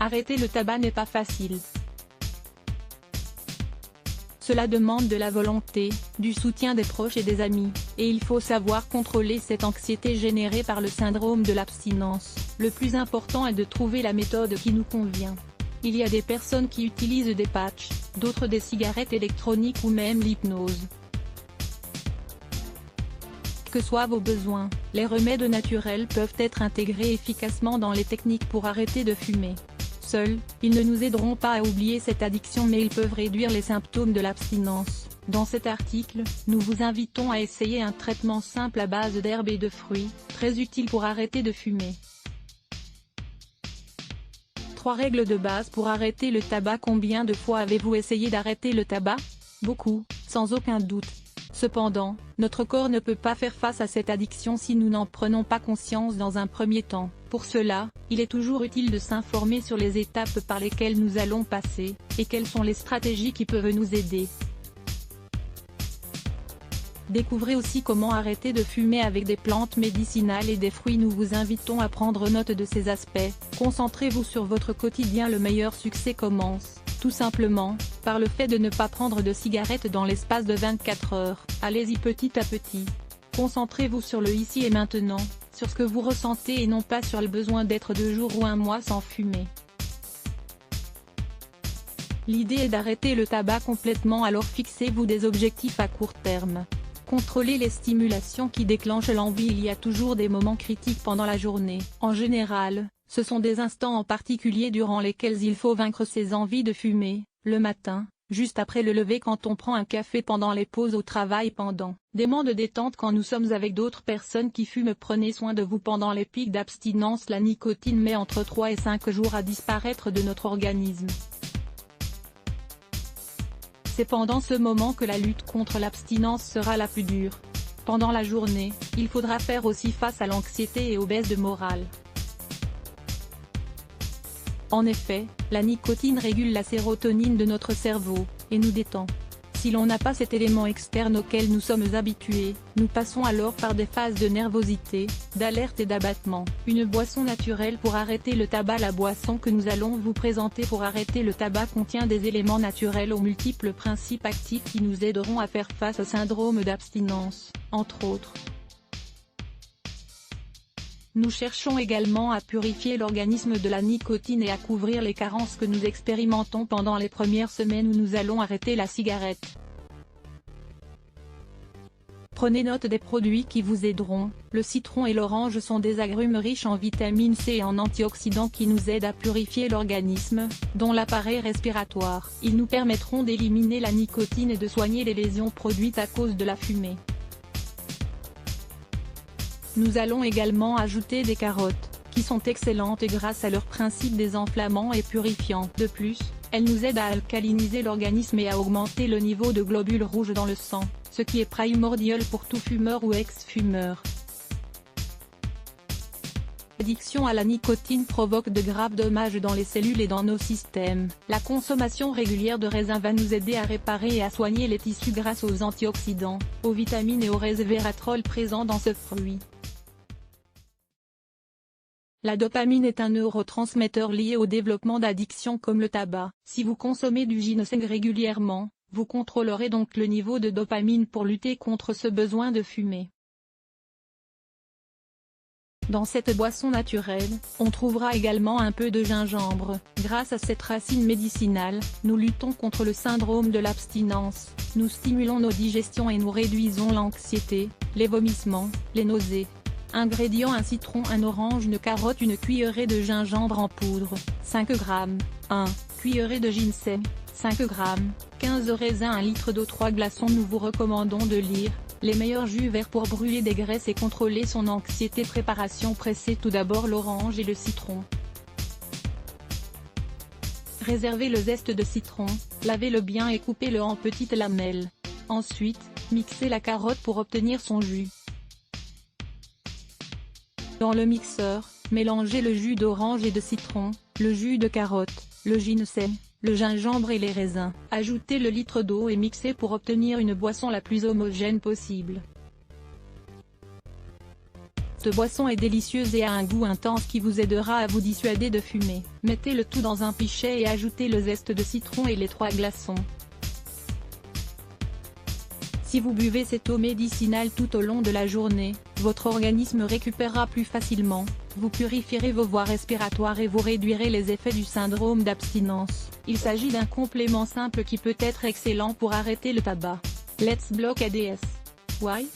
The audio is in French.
Arrêter le tabac n'est pas facile. Cela demande de la volonté, du soutien des proches et des amis, et il faut savoir contrôler cette anxiété générée par le syndrome de l'abstinence. Le plus important est de trouver la méthode qui nous convient. Il y a des personnes qui utilisent des patchs, d'autres des cigarettes électroniques ou même l'hypnose. Que soient vos besoins, les remèdes naturels peuvent être intégrés efficacement dans les techniques pour arrêter de fumer. Seuls, ils ne nous aideront pas à oublier cette addiction mais ils peuvent réduire les symptômes de l'abstinence. Dans cet article, nous vous invitons à essayer un traitement simple à base d'herbes et de fruits, très utile pour arrêter de fumer. 3 règles de base pour arrêter le tabac. Combien de fois avez-vous essayé d'arrêter le tabac? Beaucoup, sans aucun doute. Cependant, notre corps ne peut pas faire face à cette addiction si nous n'en prenons pas conscience dans un premier temps. Pour cela, il est toujours utile de s'informer sur les étapes par lesquelles nous allons passer, et quelles sont les stratégies qui peuvent nous aider. Découvrez aussi comment arrêter de fumer avec des plantes médicinales et des fruits. Nous vous invitons à prendre note de ces aspects. Concentrez-vous sur votre quotidien. Le meilleur succès commence, tout simplement, par le fait de ne pas prendre de cigarette dans l'espace de 24 heures. Allez-y petit à petit. Concentrez-vous sur le ici et maintenant, sur ce que vous ressentez et non pas sur le besoin d'être 2 jours ou 1 mois sans fumer. L'idée est d'arrêter le tabac complètement, alors fixez-vous des objectifs à court terme. Contrôlez les stimulations qui déclenchent l'envie. Il y a toujours des moments critiques pendant la journée. En général, ce sont des instants en particulier durant lesquels il faut vaincre ses envies de fumer, le matin, juste après le lever, quand on prend un café, pendant les pauses au travail, pendant des moments de détente quand nous sommes avec d'autres personnes qui fument. Prenez soin de vous pendant les pics d'abstinence. La nicotine met entre 3 et 5 jours à disparaître de notre organisme. C'est pendant ce moment que la lutte contre l'abstinence sera la plus dure. Pendant la journée, il faudra faire aussi face à l'anxiété et aux baisses de morale. En effet, la nicotine régule la sérotonine de notre cerveau, et nous détend. Si l'on n'a pas cet élément externe auquel nous sommes habitués, nous passons alors par des phases de nervosité, d'alerte et d'abattement. Une boisson naturelle pour arrêter le tabac. La boisson que nous allons vous présenter pour arrêter le tabac contient des éléments naturels aux multiples principes actifs qui nous aideront à faire face au syndrome d'abstinence, entre autres. Nous cherchons également à purifier l'organisme de la nicotine et à couvrir les carences que nous expérimentons pendant les premières semaines où nous allons arrêter la cigarette. Prenez note des produits qui vous aideront. Le citron et l'orange sont des agrumes riches en vitamine C et en antioxydants qui nous aident à purifier l'organisme, dont l'appareil respiratoire. Ils nous permettront d'éliminer la nicotine et de soigner les lésions produites à cause de la fumée. Nous allons également ajouter des carottes, qui sont excellentes grâce à leur principe désenflammant et purifiant. De plus, elles nous aident à alcaliniser l'organisme et à augmenter le niveau de globules rouges dans le sang, ce qui est primordial pour tout fumeur ou ex-fumeur. L'addiction à la nicotine provoque de graves dommages dans les cellules et dans nos systèmes. La consommation régulière de raisins va nous aider à réparer et à soigner les tissus grâce aux antioxydants, aux vitamines et au resveratrol présents dans ce fruit. La dopamine est un neurotransmetteur lié au développement d'addictions comme le tabac. Si vous consommez du ginseng régulièrement, vous contrôlerez donc le niveau de dopamine pour lutter contre ce besoin de fumer. Dans cette boisson naturelle, on trouvera également un peu de gingembre. Grâce à cette racine médicinale, nous luttons contre le syndrome de l'abstinence, nous stimulons nos digestions et nous réduisons l'anxiété, les vomissements, les nausées. Ingrédients: un citron, un orange, une carotte, une cuillerée de gingembre en poudre, 5 g, 1 cuillerée de ginseng, 5 g, 15 raisins, 1 litre d'eau, 3 glaçons. Nous vous recommandons de lire les meilleurs jus verts pour brûler des graisses et contrôler son anxiété. Préparation: pressez tout d'abord l'orange et le citron. Réservez le zeste de citron, lavez-le bien et coupez-le en petites lamelles. Ensuite, mixez la carotte pour obtenir son jus. Dans le mixeur, mélangez le jus d'orange et de citron, le jus de carotte, le ginseng, le gingembre et les raisins. Ajoutez le litre d'eau et mixez pour obtenir une boisson la plus homogène possible. Cette boisson est délicieuse et a un goût intense qui vous aidera à vous dissuader de fumer. Mettez le tout dans un pichet et ajoutez le zeste de citron et les 3 glaçons. Si vous buvez cette eau médicinale tout au long de la journée, votre organisme récupérera plus facilement, vous purifierez vos voies respiratoires et vous réduirez les effets du syndrome d'abstinence. Il s'agit d'un complément simple qui peut être excellent pour arrêter le tabac. Let's block ADS. Why?